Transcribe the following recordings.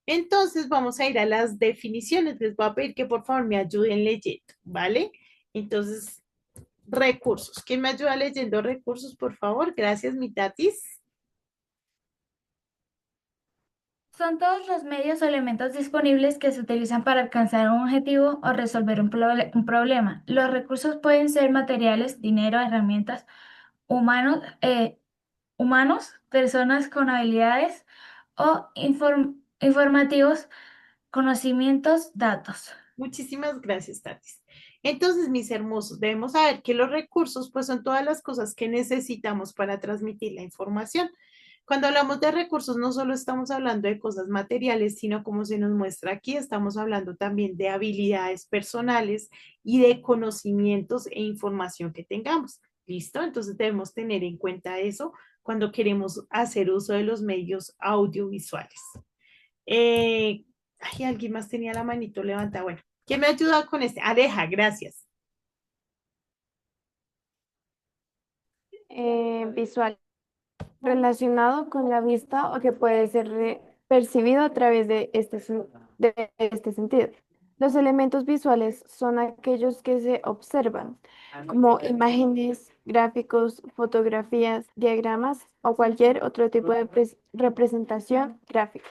Entonces vamos a ir a las definiciones. Les voy a pedir que por favor me ayuden leyendo, ¿vale? Entonces, recursos. ¿Quién me ayuda leyendo recursos, por favor? Gracias, mi tatis. Son todos los medios o elementos disponibles que se utilizan para alcanzar un objetivo o resolver un problema. Los recursos pueden ser materiales, dinero, herramientas, humanos, personas con habilidades o informativos, conocimientos, datos. Muchísimas gracias, tatis. Entonces, mis hermosos, debemos saber que los recursos, pues son todas las cosas que necesitamos para transmitir la información. Cuando hablamos de recursos, no solo estamos hablando de cosas materiales, sino como se nos muestra aquí, estamos hablando también de habilidades personales y de conocimientos e información que tengamos. ¿Listo? Entonces debemos tener en cuenta eso cuando queremos hacer uso de los medios audiovisuales. Eh, Ay, alguien más tenía la manito levantada. Bueno, ¿quién me ayuda con este? Aleja, gracias. Visual, relacionado con la vista o que puede ser percibido a través de este sentido. Los elementos visuales son aquellos que se observan, como imágenes, gráficos, fotografías, diagramas o cualquier otro tipo de representación gráfica.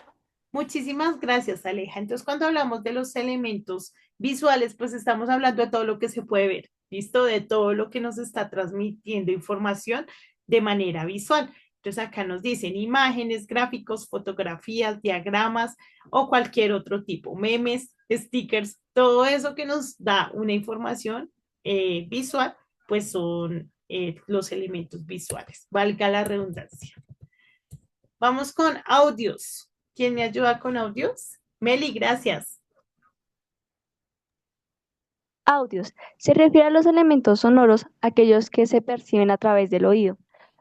Muchísimas gracias, Aleja. Entonces, cuando hablamos de los elementos visuales, pues estamos hablando de todo lo que se puede ver, ¿listo? De todo lo que nos está transmitiendo información de manera visual. Entonces, acá nos dicen imágenes, gráficos, fotografías, diagramas o cualquier otro tipo, memes, stickers, todo eso que nos da una información visual, pues son los elementos visuales, valga la redundancia. Vamos con audios. ¿Quién me ayuda con audios? Meli, gracias. Audios. Se refiere a los elementos sonoros, aquellos que se perciben a través del oído.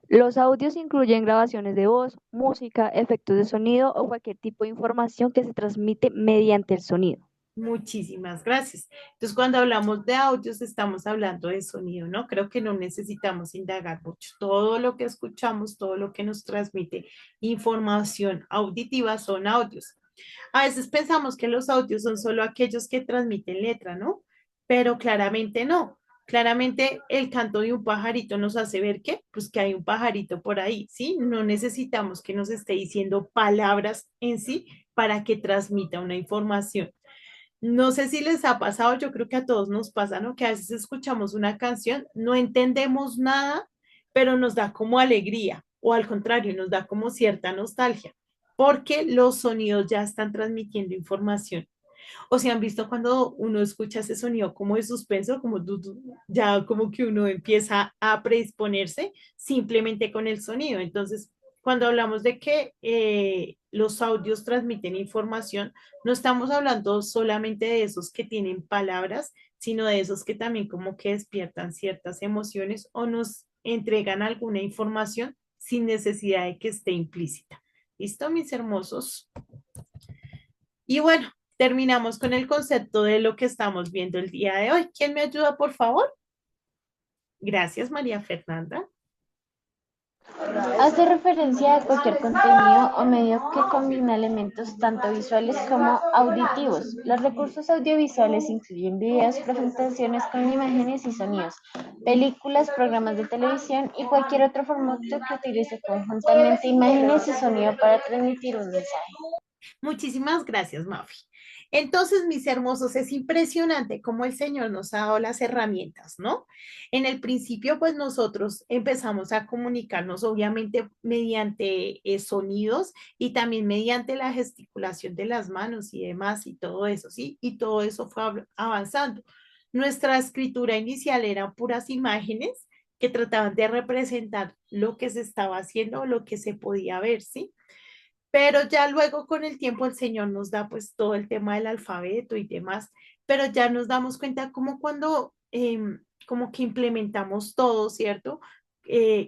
Los audios incluyen grabaciones de voz, música, efectos de sonido o cualquier tipo de información que se transmite mediante el sonido. Muchísimas gracias. Entonces, cuando hablamos de audios, estamos hablando de sonido, ¿no? Creo que no necesitamos indagar mucho. Todo lo que escuchamos, todo lo que nos transmite información auditiva son audios. A veces pensamos que los audios son solo aquellos que transmiten letra, ¿no? Pero claramente no. Claramente el canto de un pajarito nos hace ver que, pues que hay un pajarito por ahí, ¿sí? No necesitamos que nos esté diciendo palabras en sí para que transmita una información. No sé si les ha pasado, yo creo que a todos nos pasa, ¿no? Que a veces escuchamos una canción, no entendemos nada, pero nos da como alegría, o al contrario, nos da como cierta nostalgia, porque los sonidos ya están transmitiendo información. O si han visto cuando uno escucha ese sonido como de suspenso, como ya como que uno empieza a predisponerse simplemente con el sonido. Entonces, cuando hablamos de que los audios transmiten información, no estamos hablando solamente de esos que tienen palabras, sino de esos que también como que despiertan ciertas emociones o nos entregan alguna información sin necesidad de que esté implícita. ¿Listo, mis hermosos? Y bueno, terminamos con el concepto de lo que estamos viendo el día de hoy. ¿Quién me ayuda, por favor? Gracias, María Fernanda. Hace referencia a cualquier contenido o medio que combina elementos tanto visuales como auditivos. Los recursos audiovisuales incluyen videos, presentaciones con imágenes y sonidos, películas, programas de televisión y cualquier otro formato que utilice conjuntamente imágenes y sonido para transmitir un mensaje. Muchísimas gracias, Mafi. Entonces, mis hermosos, es impresionante cómo el Señor nos ha dado las herramientas, ¿no? En el principio, pues nosotros empezamos a comunicarnos, obviamente, mediante sonidos y también mediante la gesticulación de las manos y demás y todo eso, ¿sí? Y todo eso fue avanzando. Nuestra escritura inicial eran puras imágenes que trataban de representar lo que se estaba haciendo, lo que se podía ver, ¿sí? Pero ya luego con el tiempo el Señor nos da pues todo el tema del alfabeto y demás, pero ya nos damos cuenta como cuando como que implementamos todo, ¿cierto?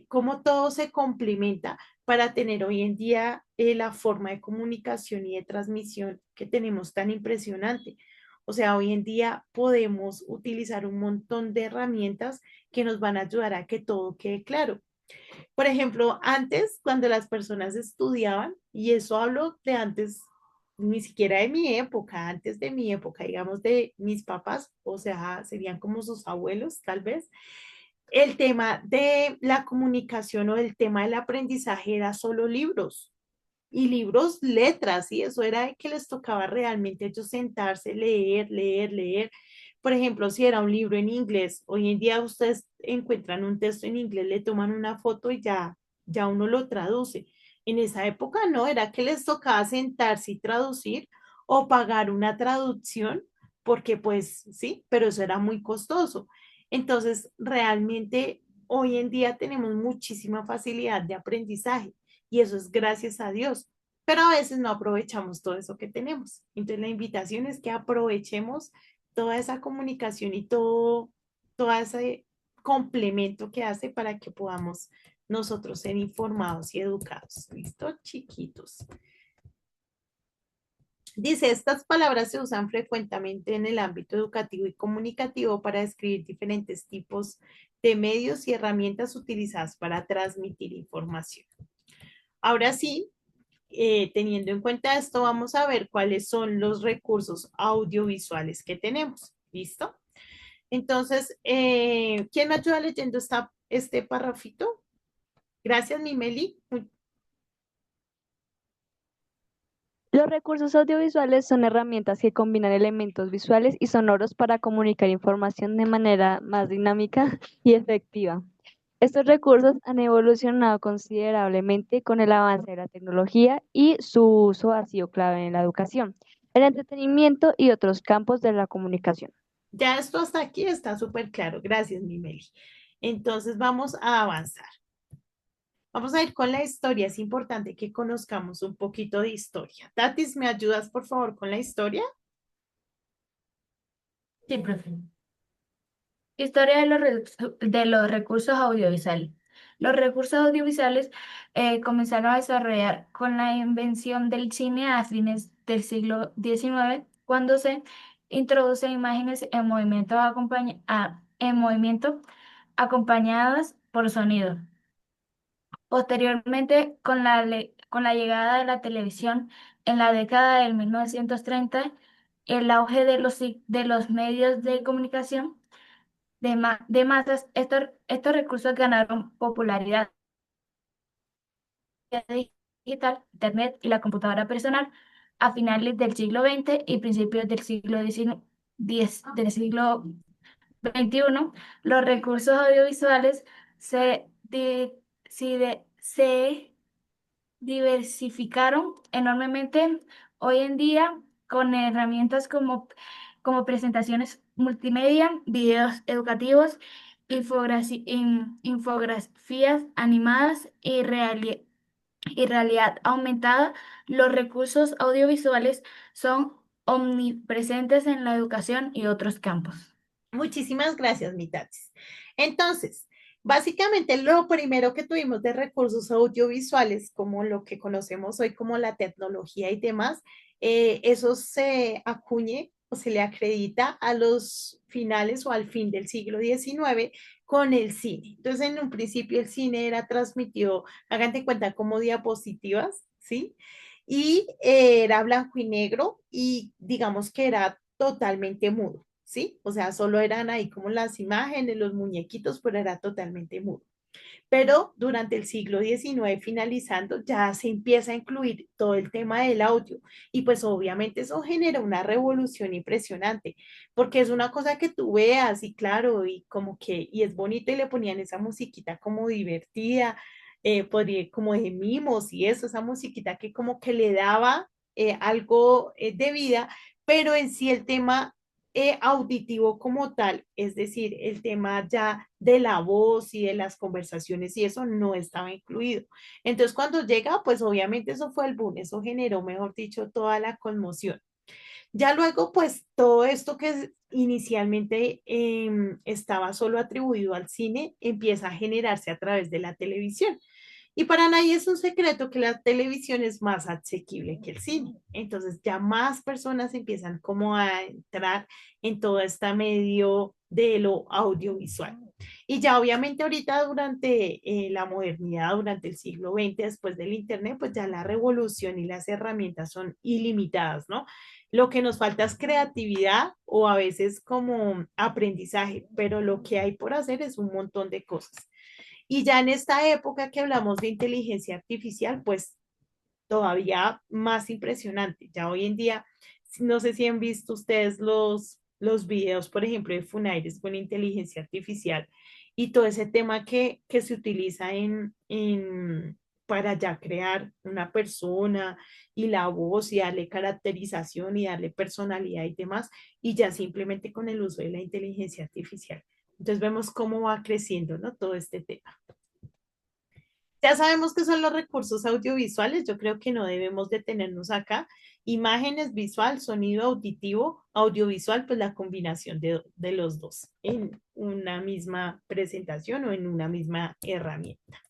Cómo todo se complementa para tener hoy en día la forma de comunicación y de transmisión que tenemos tan impresionante. O sea, hoy en día podemos utilizar un montón de herramientas que nos van a ayudar a que todo quede claro. Por ejemplo, antes, cuando las personas estudiaban, y eso hablo de antes, ni siquiera de mi época, antes de mi época, digamos de mis papás, o sea, serían como sus abuelos, tal vez. El tema de la comunicación o el tema del aprendizaje era solo libros y libros, letras, y eso era de que les tocaba realmente ellos sentarse, leer, leer, leer. Por ejemplo, si era un libro en inglés, hoy en día ustedes encuentran un texto en inglés, le toman una foto y ya uno lo traduce. En esa época no, era que les tocaba sentarse y traducir o pagar una traducción, porque pues sí, pero eso era muy costoso. Entonces, realmente hoy en día tenemos muchísima facilidad de aprendizaje y eso es gracias a Dios. Pero a veces no aprovechamos todo eso que tenemos. Entonces, la invitación es que aprovechemos toda esa comunicación y todo ese complemento que hace para que podamos nosotros ser informados y educados. ¿Listo, chiquitos? Dice, estas palabras se usan frecuentemente en el ámbito educativo y comunicativo para describir diferentes tipos de medios y herramientas utilizadas para transmitir información. Ahora sí, teniendo en cuenta esto, vamos a ver cuáles son los recursos audiovisuales que tenemos. ¿Listo? Entonces, ¿quién me ayuda leyendo este parrafito? Gracias, mi Meli. Los recursos audiovisuales son herramientas que combinan elementos visuales y sonoros para comunicar información de manera más dinámica y efectiva. Estos recursos han evolucionado considerablemente con el avance de la tecnología y su uso ha sido clave en la educación, el entretenimiento y otros campos de la comunicación. Ya esto hasta aquí está súper claro. Gracias, mi Meli. Entonces, vamos a avanzar. Vamos a ir con la historia. Es importante que conozcamos un poquito de historia. Tatis, ¿me ayudas, por favor, con la historia? Sí, profe. Historia de los recursos audiovisuales. Los recursos audiovisuales comenzaron a desarrollar con la invención del cine a fines del siglo XIX, cuando se introducen imágenes en movimiento acompañadas por sonido. Posteriormente, con la llegada de la televisión en la década de 1930, el auge de los medios de comunicación de masas, estos recursos ganaron popularidad digital, Internet y la computadora personal a finales del siglo XX y principios del siglo del siglo XXI. Los recursos audiovisuales se, di- se diversificaron enormemente hoy en día con herramientas como presentaciones multimedia, videos educativos, infografías animadas y realidad aumentada. Los recursos audiovisuales son omnipresentes en la educación y otros campos. Muchísimas gracias, mi Tatis. Entonces, básicamente lo primero que tuvimos de recursos audiovisuales, como lo que conocemos hoy como la tecnología y demás, eso se acuñe o se le acredita a los finales o al fin del siglo XIX con el cine. Entonces, en un principio el cine era transmitido, hagan de cuenta, como diapositivas, ¿sí? Y era blanco y negro y digamos que era totalmente mudo. ¿Sí? O sea, solo eran ahí como las imágenes, los muñequitos, pero era totalmente mudo. Pero durante el siglo XIX, finalizando, ya se empieza a incluir todo el tema del audio y pues obviamente eso genera una revolución impresionante, porque es una cosa que tú veas y claro, y como que, y es bonito y le ponían esa musiquita como divertida, como de mimos y eso, esa musiquita que como que le daba algo de vida, pero en sí el tema auditivo como tal, es decir, el tema ya de la voz y de las conversaciones y eso no estaba incluido. Entonces, cuando llega, pues obviamente eso fue el boom, eso generó, mejor dicho, toda la conmoción. Ya luego, pues todo esto que inicialmente estaba solo atribuido al cine, empieza a generarse a través de la televisión. Y para nadie es un secreto que la televisión es más asequible que el cine. Entonces ya más personas empiezan como a entrar en todo este medio de lo audiovisual. Y ya obviamente ahorita durante la modernidad, durante el siglo XX, después del Internet, pues ya la revolución y las herramientas son ilimitadas, ¿no? Lo que nos falta es creatividad o a veces como aprendizaje, pero lo que hay por hacer es un montón de cosas. Y ya en esta época que hablamos de inteligencia artificial, pues todavía más impresionante. Ya hoy en día, no sé si han visto ustedes los videos, por ejemplo, de Funaires con inteligencia artificial y todo ese tema que se utiliza para ya crear una persona y la voz y darle caracterización y darle personalidad y demás, y ya simplemente con el uso de la inteligencia artificial. Entonces vemos cómo va creciendo, ¿no? Todo este tema. Ya sabemos qué son los recursos audiovisuales, yo creo que no debemos detenernos acá. Imágenes, visual, sonido auditivo, audiovisual, pues la combinación de los dos en una misma presentación o en una misma herramienta.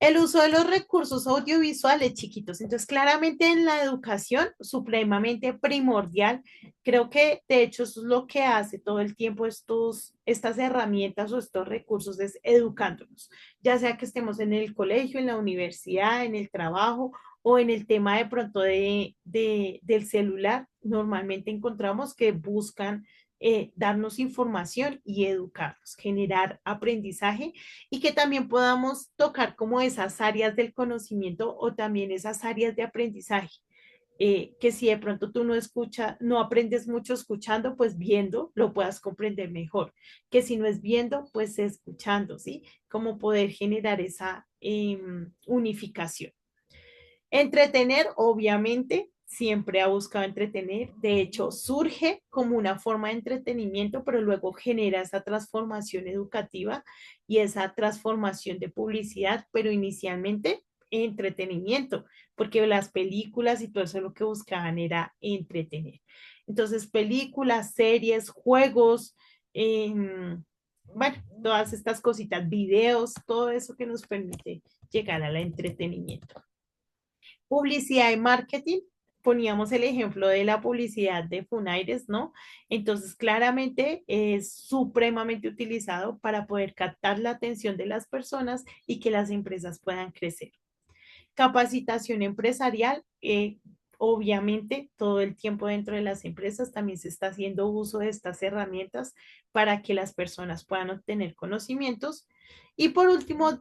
El uso de los recursos audiovisuales, chiquitos. Entonces, claramente en la educación, supremamente primordial. Creo que, de hecho, eso es lo que hace todo el tiempo estas herramientas o estos recursos, es educándonos. Ya sea que estemos en el colegio, en la universidad, en el trabajo o en el tema de pronto del celular, normalmente encontramos que buscan darnos información y educarnos, generar aprendizaje y que también podamos tocar como esas áreas del conocimiento o también esas áreas de aprendizaje. Que si de pronto tú no escuchas, no aprendes mucho escuchando, pues viendo lo puedas comprender mejor. Que si no es viendo, pues escuchando, ¿sí? Como poder generar esa unificación. Entretener, obviamente, siempre ha buscado entretener. De hecho, surge como una forma de entretenimiento, pero luego genera esa transformación educativa y esa transformación de publicidad, pero inicialmente entretenimiento, porque las películas y todo eso lo que buscaban era entretener. Entonces, películas, series, juegos, bueno, todas estas cositas, videos, todo eso que nos permite llegar al entretenimiento. Publicidad y marketing, poníamos el ejemplo de la publicidad de Funaires, ¿no? Entonces, claramente es supremamente utilizado para poder captar la atención de las personas y que las empresas puedan crecer. Capacitación empresarial, obviamente todo el tiempo dentro de las empresas también se está haciendo uso de estas herramientas para que las personas puedan obtener conocimientos. Y por último,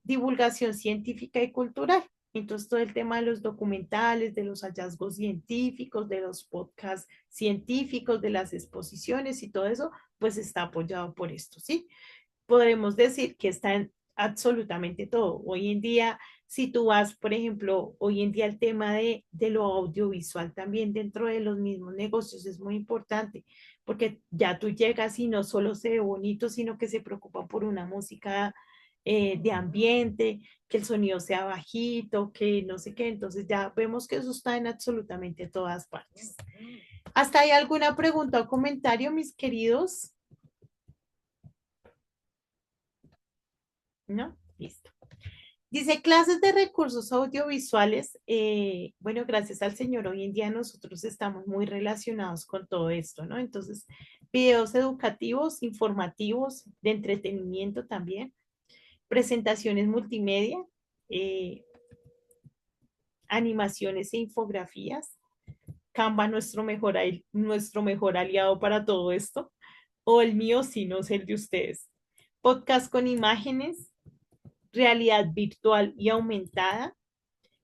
divulgación científica y cultural. Entonces, todo el tema de los documentales, de los hallazgos científicos, de los podcasts científicos, de las exposiciones y todo eso, pues está apoyado por esto, ¿sí? Podremos decir que está en absolutamente todo. Hoy en día, si tú vas, por ejemplo, hoy en día el tema de lo audiovisual también dentro de los mismos negocios es muy importante, porque ya tú llegas y no solo se ve bonito, sino que se preocupa por una música de ambiente, que el sonido sea bajito, que no sé qué. Entonces ya vemos que eso está en absolutamente todas partes. ¿Hasta ahí alguna pregunta o comentario, mis queridos? ¿No? Listo. Dice, clases de recursos audiovisuales. Bueno, gracias al Señor, hoy en día nosotros estamos muy relacionados con todo esto, ¿no? Entonces, videos educativos, informativos, de entretenimiento también, presentaciones multimedia, eh, animaciones e infografías. Canva, nuestro mejor aliado para todo esto, o el mío, si no es el de ustedes. Podcast con imágenes, realidad virtual y aumentada,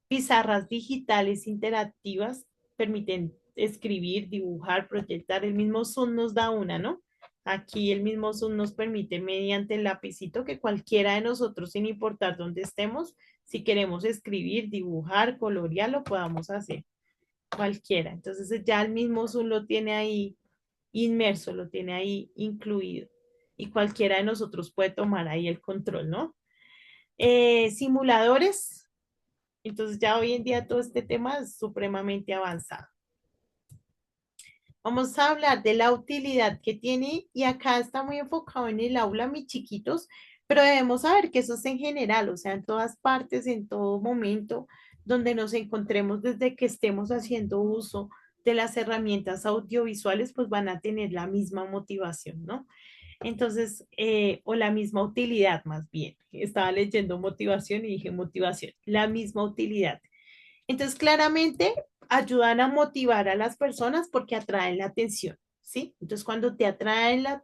pizarras digitales interactivas, permiten escribir, dibujar, proyectar. El mismo Zoom nos da una, ¿no? Aquí el mismo Zoom nos permite mediante el lapicito que cualquiera de nosotros, sin importar dónde estemos, si queremos escribir, dibujar, colorear, lo podamos hacer. Cualquiera. Entonces ya el mismo Zoom lo tiene ahí inmerso, lo tiene ahí incluido. Y cualquiera de nosotros puede tomar ahí el control, ¿no? Simuladores. Entonces ya hoy en día todo este tema es supremamente avanzado. Vamos a hablar de la utilidad que tiene y acá está muy enfocado en el aula, mis chiquitos, pero debemos saber que eso es en general, o sea, en todas partes, en todo momento, donde nos encontremos desde que estemos haciendo uso de las herramientas audiovisuales, pues van a tener la misma motivación, ¿no? Entonces, o la misma utilidad más bien. Estaba leyendo motivación y dije motivación, la misma utilidad. Entonces, claramente ayudan a motivar a las personas porque atraen la atención, ¿sí? Entonces, cuando te atraen la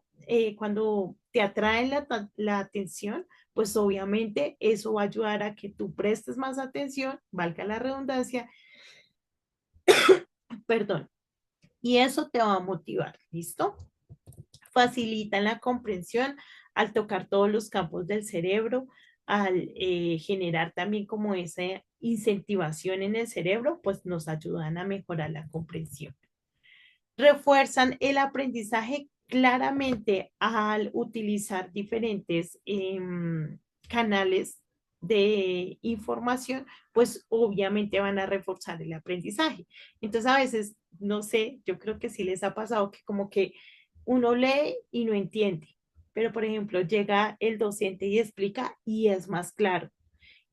atención, pues obviamente eso va a ayudar a que tú prestes más atención, valga la redundancia, perdón, y eso te va a motivar, ¿listo? Facilitan la comprensión al tocar todos los campos del cerebro, al generar también como esa incentivación en el cerebro, pues nos ayudan a mejorar la comprensión. Refuerzan el aprendizaje claramente al utilizar diferentes canales de información, pues obviamente van a reforzar el aprendizaje. Entonces a veces, no sé, yo creo que sí les ha pasado que como que uno lee y no entiende, pero por ejemplo llega el docente y explica y es más claro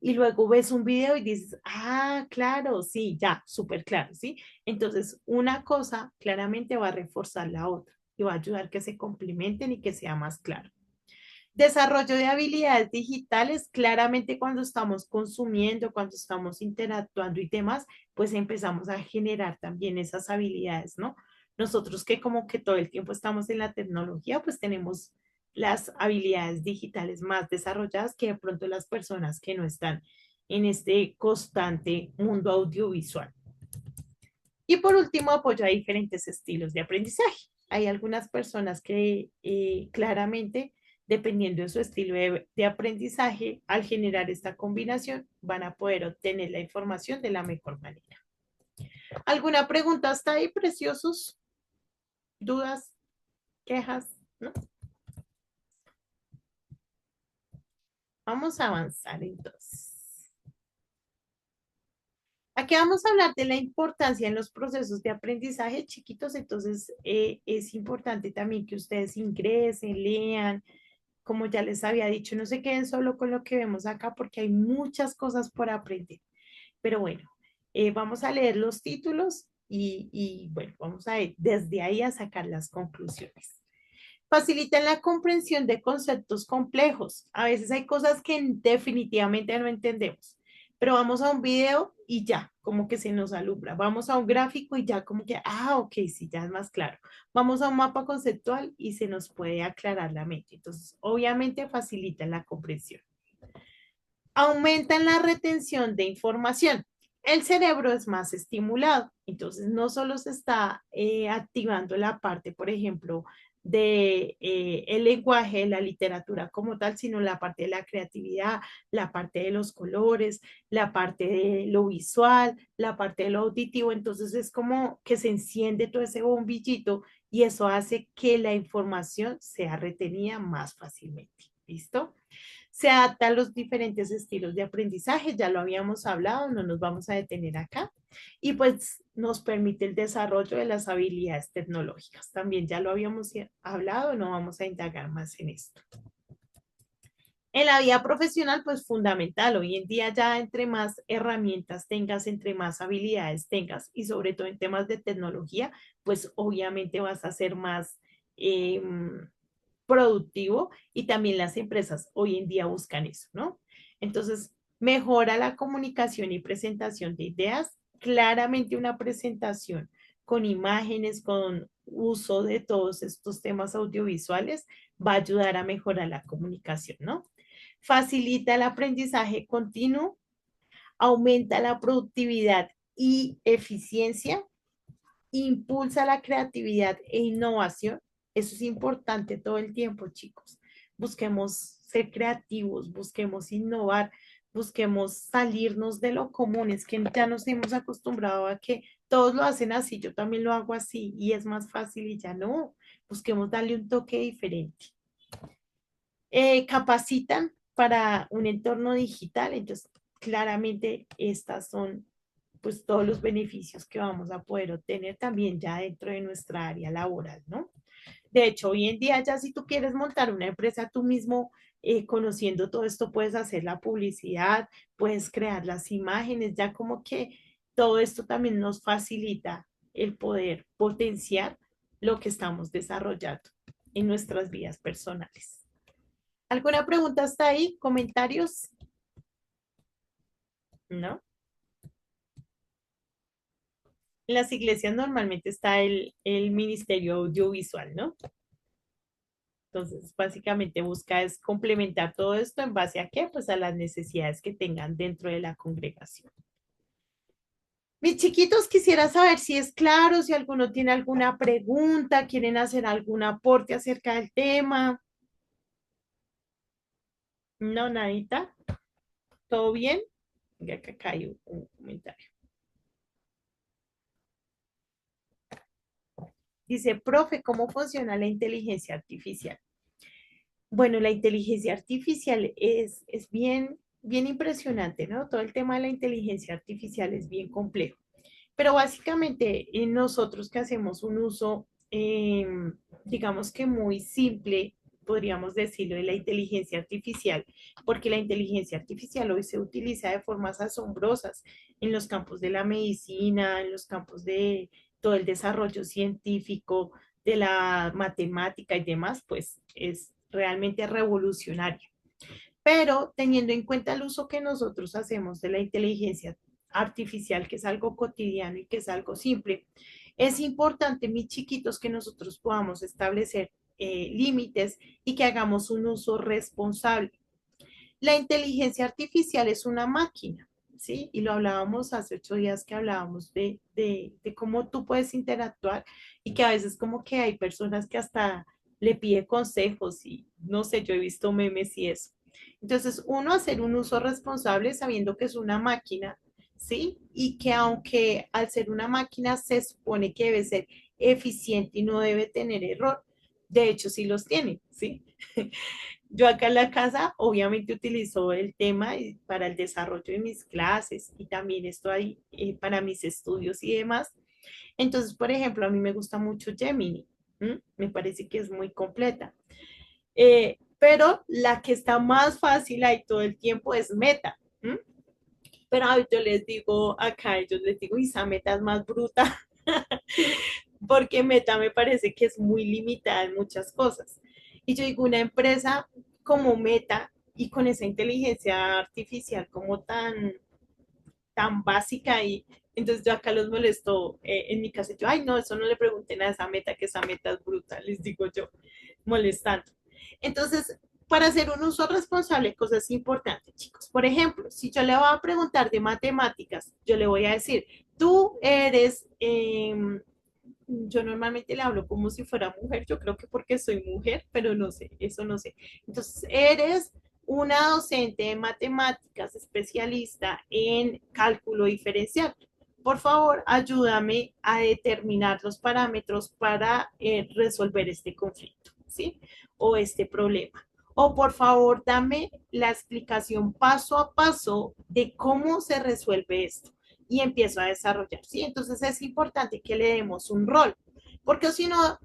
y luego ves un video y dices, ah, claro, sí, ya, súper claro, ¿sí? Entonces, una cosa claramente va a reforzar la otra y va a ayudar que se complementen y que sea más claro. Desarrollo de habilidades digitales, claramente cuando estamos consumiendo, cuando estamos interactuando y demás, pues empezamos a generar también esas habilidades, ¿no? Nosotros que como que todo el tiempo estamos en la tecnología, pues tenemos las habilidades digitales más desarrolladas que de pronto las personas que no están en este constante mundo audiovisual. Y por último, apoyo a diferentes estilos de aprendizaje. Hay algunas personas que claramente, dependiendo de su estilo de aprendizaje, al generar esta combinación, van a poder obtener la información de la mejor manera. ¿Alguna pregunta hasta ahí, preciosos? ¿Dudas? ¿Quejas? ¿No? Vamos a avanzar entonces. Aquí vamos a hablar de la importancia en los procesos de aprendizaje chiquitos, entonces es importante también que ustedes ingresen, lean, como ya les había dicho, no se queden solo con lo que vemos acá porque hay muchas cosas por aprender. Pero bueno, vamos a leer los títulos y bueno, vamos a ir desde ahí a sacar las conclusiones. Facilitan la comprensión de conceptos complejos. A veces hay cosas que definitivamente no entendemos, pero vamos a un video y ya, como que se nos alumbra. Vamos a un gráfico y ya como que, ah, ok, sí, ya es más claro. Vamos a un mapa conceptual y se nos puede aclarar la mente. Entonces, obviamente facilitan la comprensión. Aumentan la retención de información. El cerebro es más estimulado, entonces no solo se está activando la parte, por ejemplo, de el lenguaje, la literatura como tal, sino la parte de la creatividad, la parte de los colores, la parte de lo visual, la parte de lo auditivo. Entonces es como que se enciende todo ese bombillito y eso hace que la información sea retenida más fácilmente. ¿Listo? Se adapta a los diferentes estilos de aprendizaje, ya lo habíamos hablado, no nos vamos a detener acá, y pues nos permite el desarrollo de las habilidades tecnológicas. También ya lo habíamos hablado, no vamos a indagar más en esto. En la vida profesional, pues fundamental, hoy en día ya entre más herramientas tengas, entre más habilidades tengas, y sobre todo en temas de tecnología, pues obviamente vas a ser más... productivo y también las empresas hoy en día buscan eso, ¿no? Entonces, mejora la comunicación y presentación de ideas, claramente una presentación con imágenes, con uso de todos estos temas audiovisuales, va a ayudar a mejorar la comunicación, ¿no? Facilita el aprendizaje continuo, aumenta la productividad y eficiencia, impulsa la creatividad e innovación. Eso es importante todo el tiempo, chicos. Busquemos ser creativos, busquemos innovar, busquemos salirnos de lo común. Es que ya nos hemos acostumbrado a que todos lo hacen así, yo también lo hago así y es más fácil y ya no. Busquemos darle un toque diferente. Capacitan para un entorno digital, entonces claramente estas son pues todos los beneficios que vamos a poder obtener también ya dentro de nuestra área laboral, ¿no? De hecho, hoy en día ya si tú quieres montar una empresa tú mismo, conociendo todo esto, puedes hacer la publicidad, puedes crear las imágenes, ya como que todo esto también nos facilita el poder potenciar lo que estamos desarrollando. en nuestras vidas personales. ¿Alguna pregunta hasta ahí? ¿Comentarios? ¿No? En las iglesias normalmente está el ministerio audiovisual, ¿no? Entonces, básicamente busca es complementar todo esto en base a qué? Pues a las necesidades que tengan dentro de la congregación. Mis chiquitos, quisiera saber si es claro, si alguno tiene alguna pregunta, quieren hacer algún aporte acerca del tema. No, nadita. ¿Todo bien? Ya que acá hay un comentario. Dice, profe, ¿cómo funciona la inteligencia artificial? Bueno, la inteligencia artificial es bien impresionante, ¿no? Todo el tema de la inteligencia artificial es bien complejo. Pero básicamente nosotros que hacemos un uso, digamos que muy simple, podríamos decirlo, de la inteligencia artificial, porque la inteligencia artificial hoy se utiliza de formas asombrosas en los campos de la medicina, en los campos de todo el desarrollo científico, de la matemática y demás, pues es realmente revolucionaria. Pero teniendo en cuenta el uso que nosotros hacemos de la inteligencia artificial, que es algo cotidiano y que es algo simple, es importante, mis chiquitos, que nosotros podamos establecer límites y que hagamos un uso responsable. La inteligencia artificial es una máquina, ¿sí? Y lo hablábamos hace 8 días que hablábamos de cómo tú puedes interactuar y que a veces como que hay personas que hasta le pide consejos y no sé, yo he visto memes y eso. Entonces, uno, hacer un uso responsable sabiendo que es una máquina, ¿sí? Y que aunque al ser una máquina se supone que debe ser eficiente y no debe tener error, de hecho sí los tiene, ¿sí? Yo acá en la casa obviamente utilizo el tema para el desarrollo de mis clases y también estoy para mis estudios y demás. Entonces, por ejemplo, a mí me gusta mucho Gemini. ¿M? Me parece que es muy completa. Pero la que está más fácil ahí todo el tiempo es Meta. ¿M? Pero yo les digo acá, ellos les digo, y esa Meta es más bruta, porque Meta me parece que es muy limitada en muchas cosas. Y yo digo, una empresa como Meta y con esa inteligencia artificial como tan básica y entonces yo acá los molesto en mi casa, yo, ay no, eso no le pregunten a esa Meta, que esa Meta es bruta, les digo yo, molestando. Entonces, para hacer un uso responsable, cosas importantes, chicos. Por ejemplo, si yo le voy a preguntar de matemáticas, yo le voy a decir, tú eres, yo normalmente le hablo como si fuera mujer, yo creo que porque soy mujer, pero no sé, eso no sé. Entonces, eres una docente de matemáticas especialista en cálculo diferencial. Por favor, ayúdame a determinar los parámetros para resolver este conflicto, ¿sí? O este problema. O por favor, dame la explicación paso a paso de cómo se resuelve esto y empiezo a desarrollar, ¿sí? Entonces es importante que le demos un rol, porque si no,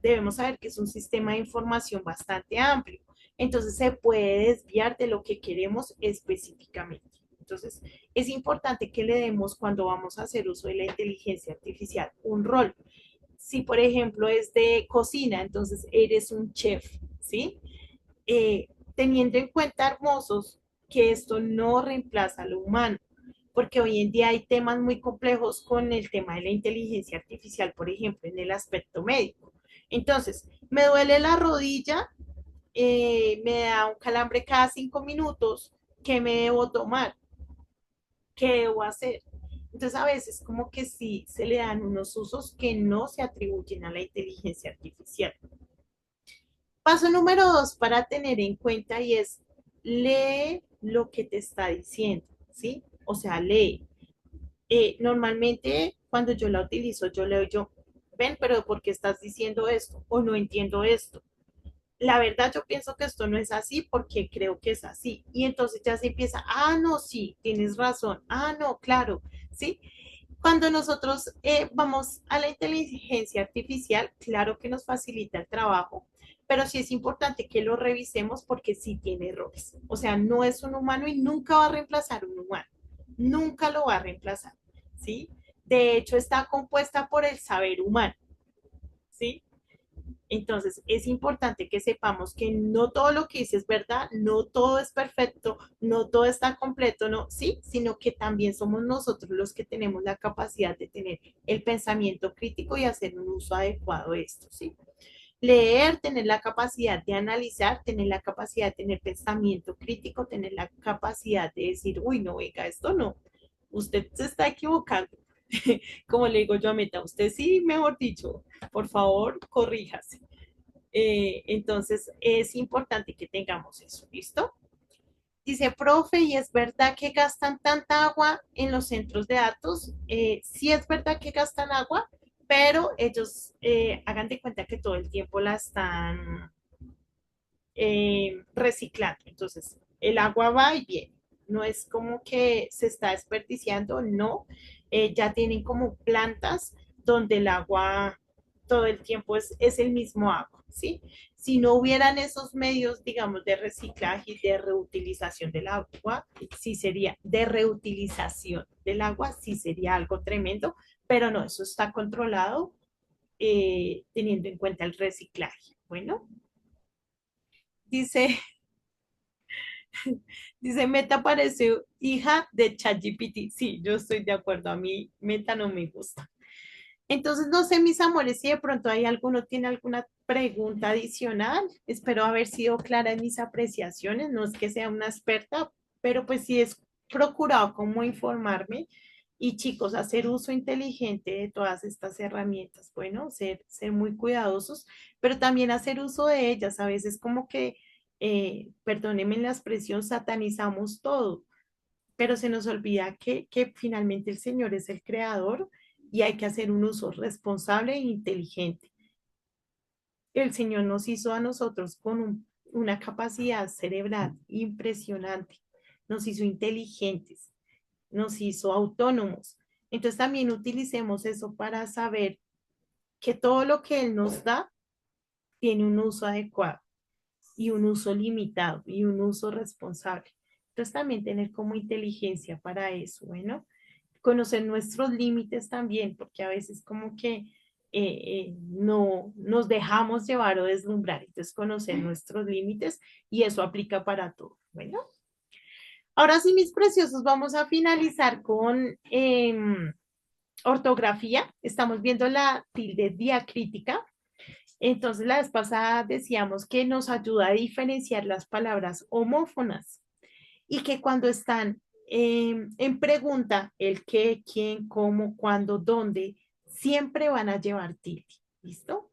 debemos saber que es un sistema de información bastante amplio, entonces se puede desviar de lo que queremos específicamente. Entonces, es importante que le demos cuando vamos a hacer uso de la inteligencia artificial un rol. Si, por ejemplo, es de cocina, entonces eres un chef, ¿sí? Teniendo en cuenta, hermosos, que esto no reemplaza a lo humano, porque hoy en día hay temas muy complejos con el tema de la inteligencia artificial, por ejemplo, en el aspecto médico. Entonces, me duele la rodilla, me da un calambre cada 5 minutos, ¿qué me debo tomar? ¿Qué debo hacer? Entonces, a veces como que sí se le dan unos usos que no se atribuyen a la inteligencia artificial. Paso número 2 para tener en cuenta y es lee lo que te está diciendo, ¿sí? O sea, lee. Normalmente cuando yo la utilizo, yo leo yo, ven, pero ¿por qué estás diciendo esto? O no entiendo esto. La verdad yo pienso que esto no es así porque creo que es así. Y entonces ya se empieza, ah, no, sí, tienes razón, ah, no, claro, ¿sí? Cuando nosotros vamos a la inteligencia artificial, claro que nos facilita el trabajo, pero sí es importante que lo revisemos porque sí tiene errores. O sea, no es un humano y nunca va a reemplazar un humano. Nunca lo va a reemplazar, ¿sí? De hecho, está compuesta por el saber humano, ¿sí? Entonces, es importante que sepamos que no todo lo que dice es verdad, no todo es perfecto, no todo está completo, no, sí, sino que también somos nosotros los que tenemos la capacidad de tener el pensamiento crítico y hacer un uso adecuado de esto, ¿sí? Leer, tener la capacidad de analizar, tener la capacidad de tener pensamiento crítico, tener la capacidad de decir, uy, no, venga, esto no, usted se está equivocando. Como le digo yo a Meta, usted sí, mejor dicho, por favor, corríjase. Entonces, es importante que tengamos eso, ¿listo? Dice, profe, ¿y es verdad que gastan tanta agua en los centros de datos? Sí es verdad que gastan agua, pero ellos hagan de cuenta que todo el tiempo la están reciclando. Entonces, el agua va y viene. No es como que se está desperdiciando, no. Ya tienen como plantas donde el agua todo el tiempo es el mismo agua, ¿sí? Si no hubieran esos medios, digamos, de reciclaje y de reutilización del agua, sí sería, de reutilización del agua, sí sería algo tremendo, pero no, eso está controlado teniendo en cuenta el reciclaje. Bueno, dice, dice Meta parece hija de ChatGPT. Sí, yo estoy de acuerdo. A mí Meta no me gusta. Entonces, no sé, mis amores, si de pronto hay alguno, tiene alguna pregunta adicional. Espero haber sido clara en mis apreciaciones. No es que sea una experta, pero pues sí es procurado cómo informarme. Y chicos, hacer uso inteligente de todas estas herramientas. Bueno, ser muy cuidadosos, pero también hacer uso de ellas. A veces como que, perdónenme la expresión, satanizamos todo, pero se nos olvida que finalmente el Señor es el creador y hay que hacer un uso responsable e inteligente. El Señor nos hizo a nosotros con una capacidad cerebral impresionante, nos hizo inteligentes, nos hizo autónomos. Entonces también utilicemos eso para saber que todo lo que Él nos da tiene un uso adecuado y un uso limitado y un uso responsable. Entonces también tener como inteligencia para eso, bueno, conocer nuestros límites también, porque a veces como que no nos dejamos llevar o deslumbrar, entonces conocer nuestros límites y eso aplica para todo, bueno. Ahora sí, mis preciosos, vamos a finalizar con ortografía. Estamos viendo la tilde diacrítica. Entonces, la vez pasada decíamos que nos ayuda a diferenciar las palabras homófonas y que cuando están en pregunta, el qué, quién, cómo, cuándo, dónde, siempre van a llevar tilde. ¿Listo?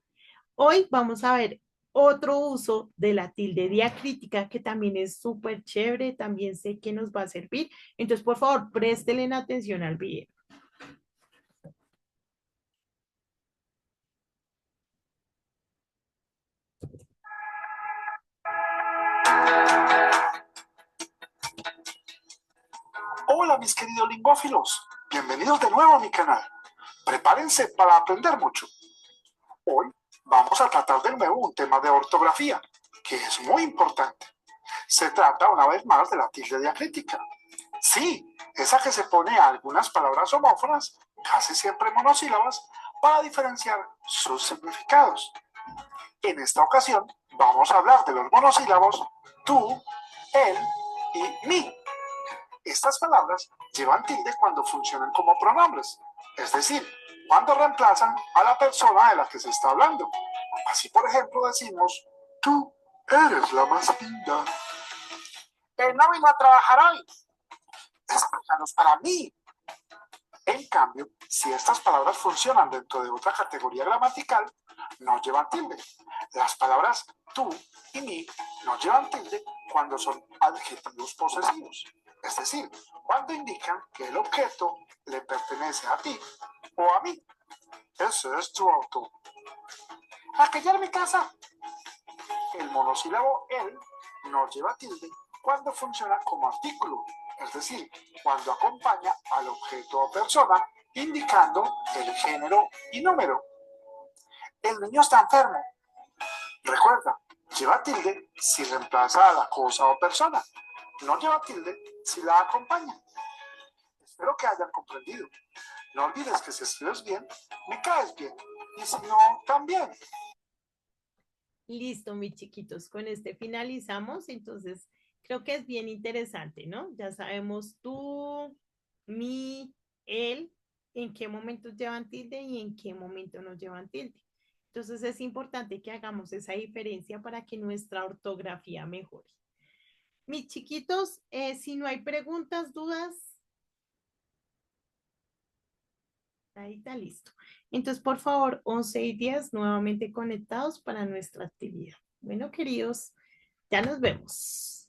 Hoy vamos a ver otro uso de la tilde diacrítica que también es súper chévere, también sé que nos va a servir. Entonces, por favor, préstenle atención al video. Hola mis queridos lingófilos, bienvenidos de nuevo a mi canal. Prepárense para aprender mucho. Hoy vamos a tratar de nuevo un tema de ortografía, que es muy importante. Se trata una vez más de la tilde diacrítica. Sí, esa que se pone a algunas palabras homófonas, casi siempre monosílabas, para diferenciar sus significados. En esta ocasión vamos a hablar de los monosílabos tú, él y mi. Estas palabras llevan tilde cuando funcionan como pronombres, es decir, cuando reemplazan a la persona de la que se está hablando. Así, por ejemplo, decimos, tú eres la más linda. Él no vino a trabajar hoy. Escúchalos para mí. En cambio, si estas palabras funcionan dentro de otra categoría gramatical, no llevan tilde. Las palabras tú y mi no llevan tilde cuando son adjetivos posesivos. Es decir, cuando indican que el objeto le pertenece a ti o a mí. Ese es tu auto. Aquella es mi casa. El monosílabo el no lleva tilde cuando funciona como artículo, es decir, cuando acompaña al objeto o persona, indicando el género y número. El niño está enfermo. Recuerda, lleva tilde si reemplaza a la cosa o persona. No lleva tilde si la acompaña. Espero que hayan comprendido. No olvides que si escribes bien, me caes bien. Y si no, también. Listo, mis chiquitos, con este finalizamos. Entonces, creo que es bien interesante, ¿no? Ya sabemos tú, mi, él, en qué momentos llevan tilde y en qué momento no llevan tilde. Entonces, es importante que hagamos esa diferencia para que nuestra ortografía mejore. Mis chiquitos, si no hay preguntas, dudas, ahí está listo. Entonces, por favor, 11 y 10 nuevamente conectados para nuestra actividad. Bueno, queridos, ya nos vemos.